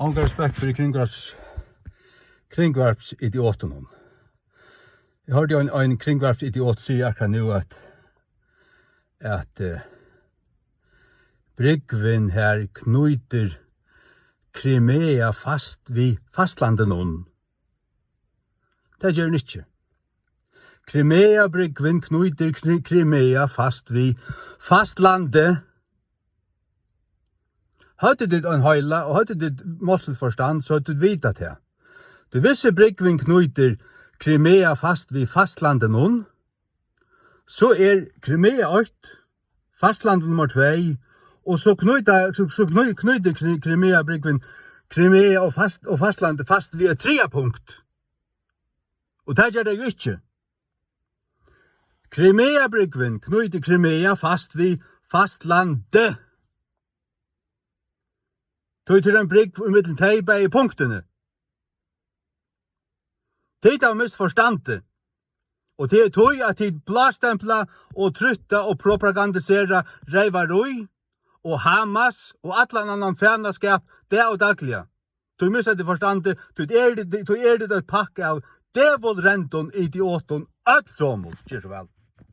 Angar respekt for kringvarpsidioten. Jeg hørte en kringvarpsidiot si akkurat nu at Bryggvin her knuiter Crimea fast vid fastlanden hon. Det gjør han ikke. Crimea Bryggvin knuiter Crimea fast vid fastlandet. Hadde dit en høyla, og hadde dit mosselforstand, så hadde du vita det. Du visste Bryggvin knuiter Crimea fast vid fastlanden hon, så Crimea 8, fastlandet nummer 2, og så knuiter Crimea Bryggvin Crimea og fastlandet fast vid et 3 punkt. Og det gjør det jo ikke. Crimea Bryggvin knuiter Crimea fast vid fastlandet. Tog til en brygg i middelen teipa i punktene. Tid av misforstande. Og det tog at tid blastempla og trutta og propagandisera reivaroi og Hamas og allan annan fjernaskap det og dagliga. Tog misforstande forstande, tog det et pakke av devilrenton idioton alt somol. Kjør så vel.